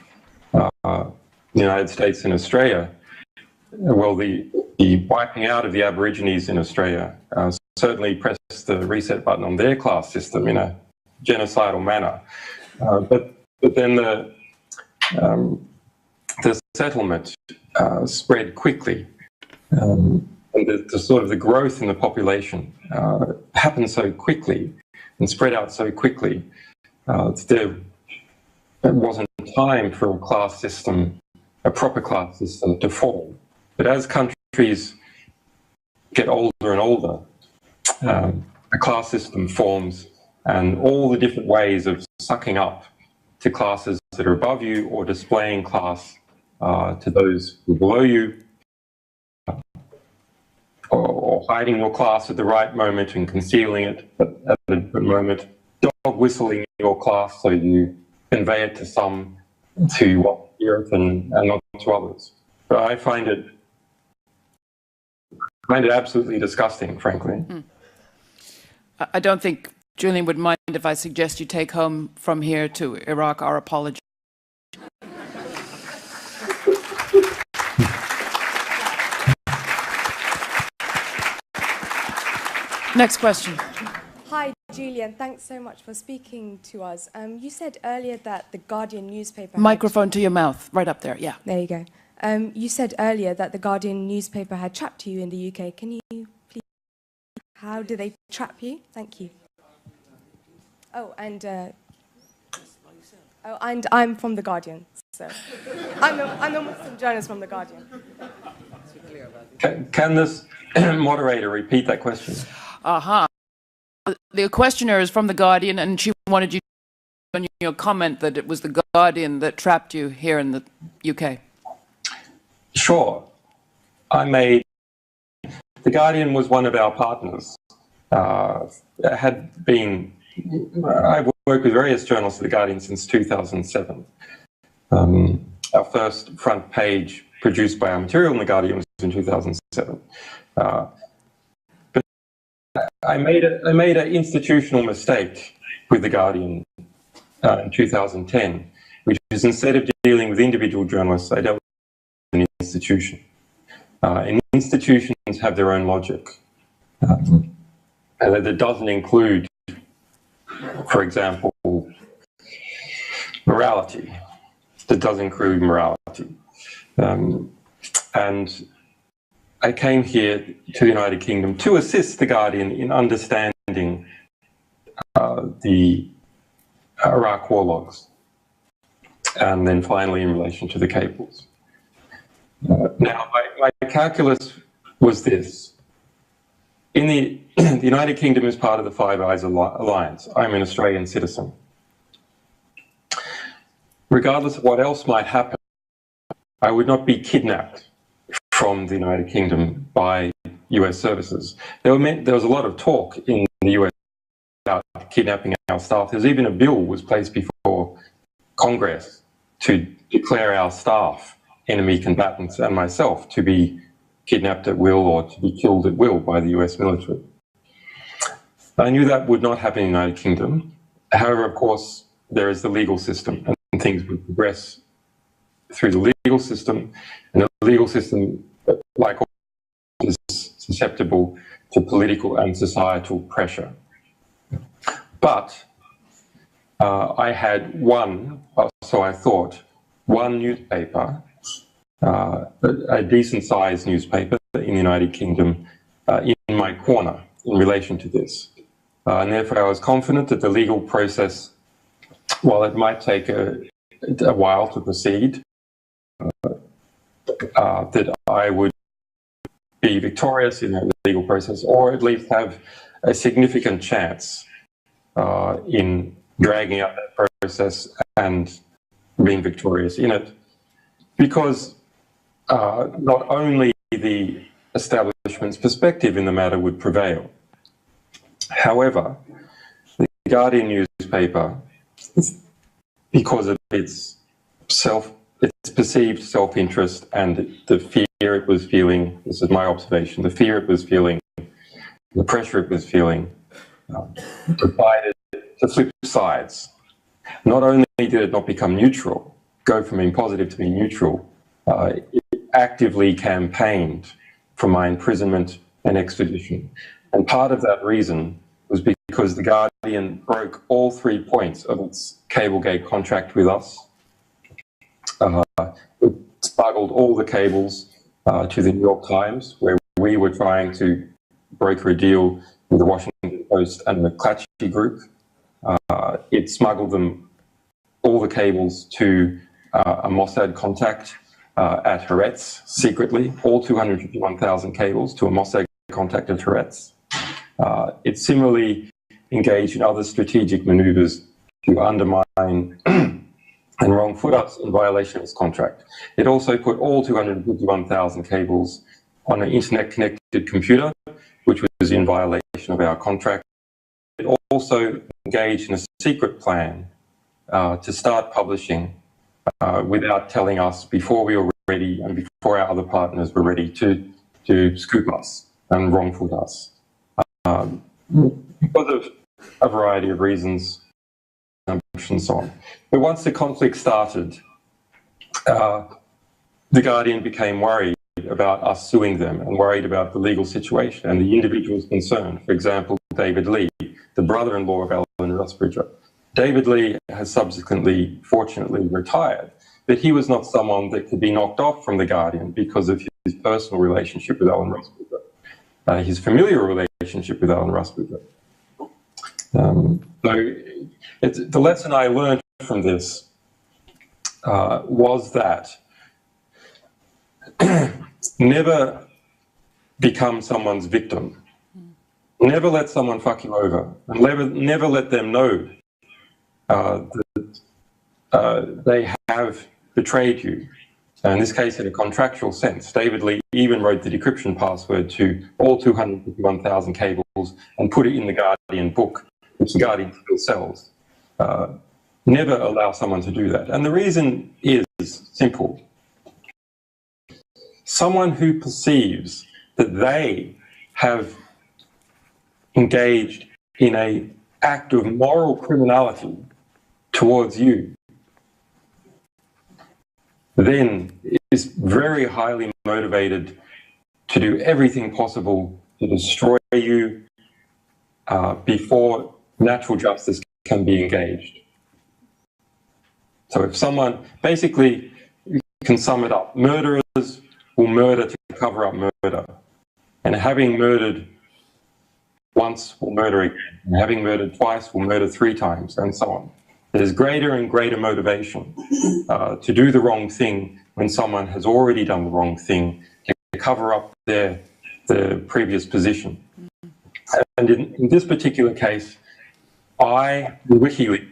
the United States and Australia, well, the wiping out of the Aborigines in Australia certainly pressed the reset button on their class system in a genocidal manner. But then the settlement spread quickly. And the sort of the growth in the population happened so quickly and spread out so quickly there wasn't time for a class system, a proper class system to form. But as countries get older and older, a class system forms, and all the different ways of sucking up to classes that are above you or displaying class to those who are below you, or hiding your class at the right moment and concealing it at the moment, dog whistling your class so you convey it to some to hear it and not to others. But I find it absolutely disgusting, frankly. I don't think Julian would mind if I suggest you take home from here to Iraq our apology. Next question. Hi, Julian. Thanks so much for speaking to us. You said earlier that the Guardian newspaper... Microphone to your mouth, right up there, yeah. There you go. You said earlier that the Guardian newspaper had trapped you in the UK. Can you please... How do they trap you? Thank you. Oh, and... Oh, and I'm from The Guardian, so I'm a Muslim journalist from The Guardian. Can this moderator repeat that question? The questioner is from The Guardian, and she wanted you to on your comment that it was The Guardian that trapped you here in the UK. Sure. The Guardian was one of our partners. I've worked with various journalists at The Guardian since 2007. Our first front page produced by our material in The Guardian was in 2007. But I made an institutional mistake with The Guardian in 2010, which is instead of dealing with individual journalists, I dealt with an institution. And institutions have their own logic. And that doesn't include, for example, morality. That does include morality. And I came here to the United Kingdom to assist The Guardian in understanding the Iraq war logs, and then finally in relation to the cables. Now, my calculus was this. In the United Kingdom is part of the Five Eyes Alliance. I'm an Australian citizen. Regardless of what else might happen, I would not be kidnapped from the United Kingdom by US services. There was a lot of talk in the US about kidnapping our staff. There's even a bill was placed before Congress to declare our staff enemy combatants and myself to be kidnapped at will or to be killed at will by the US military. I knew that would not happen in the United Kingdom. However, of course, there is the legal system, and things would progress through the legal system, and the legal system, like all, is susceptible to political and societal pressure. But I had so I thought, one newspaper, a decent-sized newspaper in the United Kingdom, in my corner in relation to this. And therefore I was confident that the legal process, while it might take a while to proceed, that I would be victorious in that legal process, or at least have a significant chance in dragging out that process and being victorious in it. Because not only the establishment's perspective in the matter would prevail. However, the Guardian newspaper, because of its perceived self-interest and the fear it was feeling, this is my observation, the fear it was feeling, the pressure it was feeling, decided to flip sides. Not only did it not become neutral, go from being positive to being neutral, it actively campaigned for my imprisonment and extradition. And part of that reason was because the Guardian broke all 3 points of its Cablegate contract with us. It smuggled all the cables to the New York Times, where we were trying to broker a deal with the Washington Post and the McClatchy Group. It smuggled all the cables to a Mossad contact at Haaretz secretly, all 251,000 cables to a Mossad contact at Haaretz. It similarly engaged in other strategic maneuvers to undermine and wrong-foot us in violation of its contract. It also put all 251,000 cables on an internet-connected computer, which was in violation of our contract. It also engaged in a secret plan to start publishing without telling us before we were ready and before our other partners were ready to scoop us and wrong-foot us. Because of a variety of reasons and so on. But once the conflict started, the Guardian became worried about us suing them and worried about the legal situation and the individuals concerned. For example, David Lee, the brother-in-law of Alan Rusbridger. David Lee has subsequently, fortunately, retired, but he was not someone that could be knocked off from the Guardian because of his personal relationship with Alan Rusbridger, his familial relationship with Alan Rusbridger. So the lesson I learned from this was that never become someone's victim. Never let someone fuck you over, and never let them know that they have betrayed you. In this case, in a contractual sense. David Lee even wrote the decryption password to all 251,000 cables and put it in the Guardian book, which the Guardian still sells. Never allow someone to do that. And the reason is simple. Someone who perceives that they have engaged in an act of moral criminality towards you, then is very highly motivated to do everything possible to destroy you before natural justice can be engaged. So if someone, basically, you can sum it up, murderers will murder to cover up murder. And having murdered once will murder again. And having murdered twice will murder 3 times, and so on. There's greater and greater motivation to do the wrong thing when someone has already done the wrong thing, to cover up their previous position. And in this particular case, I, the WikiLeaks,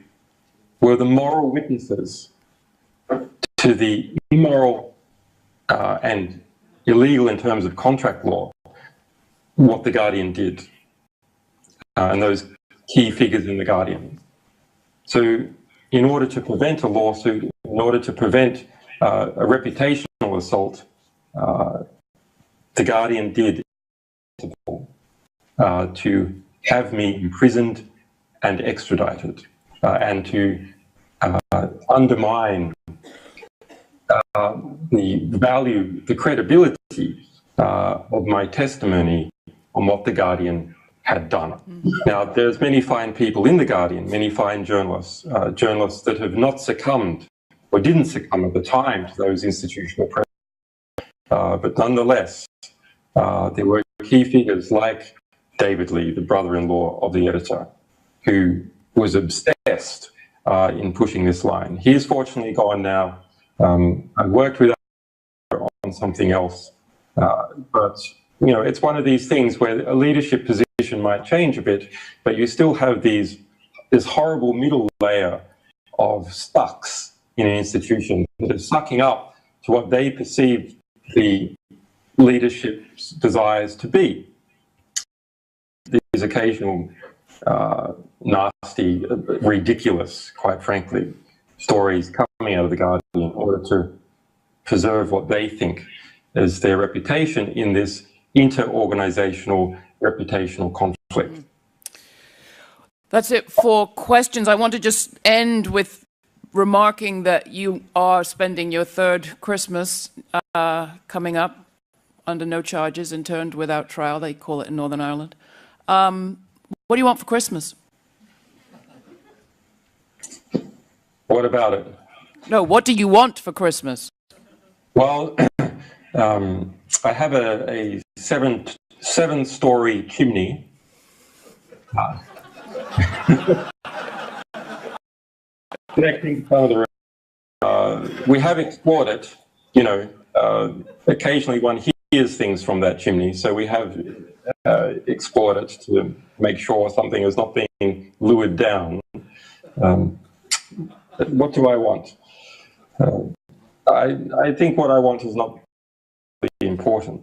were the moral witnesses to the immoral and illegal in terms of contract law, what the Guardian did, and those key figures in the Guardian. So in order to prevent a lawsuit, in order to prevent a reputational assault, the Guardian did to have me imprisoned and extradited, and to undermine the value, the credibility of my testimony on what the Guardian had done. Now, there's many fine people in the Guardian, many fine journalists, journalists that have not succumbed or didn't succumb at the time to those institutional pressures. But nonetheless, there were key figures like David Lee, the brother-in-law of the editor, who was obsessed in pushing this line. He is fortunately gone now. I worked with him on something else, but you know, it's one of these things where a leadership position might change a bit, but you still have this horrible middle layer of stucks in an institution that are sucking up to what they perceive the leadership's desires to be. These occasional nasty, ridiculous, quite frankly, stories coming out of the Guardian in order to preserve what they think is their reputation in this inter-organizational reputational conflict. That's it for questions. I want to just end with remarking that you are spending your 3rd Christmas coming up under no charges, interned without trial, they call it in Northern Ireland. What do you want for Christmas? What about it? No, what do you want for Christmas? Well, I have a seven-story chimney. Connecting some of the room. We have explored it, you know, occasionally one hears things from that chimney, so we have explored it to make sure something is not being lured down. What do I want? I think what I want is not really important.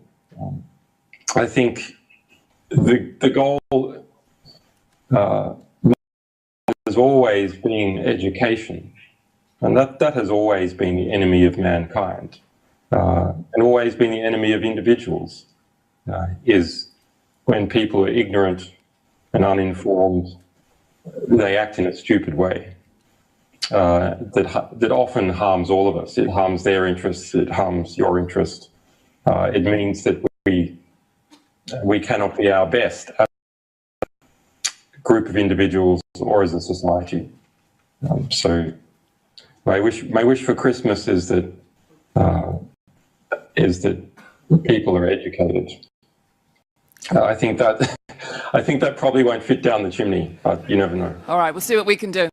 I think the goal has always been education, and that has always been the enemy of mankind, and always been the enemy of individuals, is when people are ignorant and uninformed, they act in a stupid way. That often harms all of us. It harms their interests, it harms your interest. It means that we cannot be our best as a group of individuals or as a society. So my wish for Christmas is that people are educated. I think that probably won't fit down the chimney, but you never know. All right, we'll see what we can do.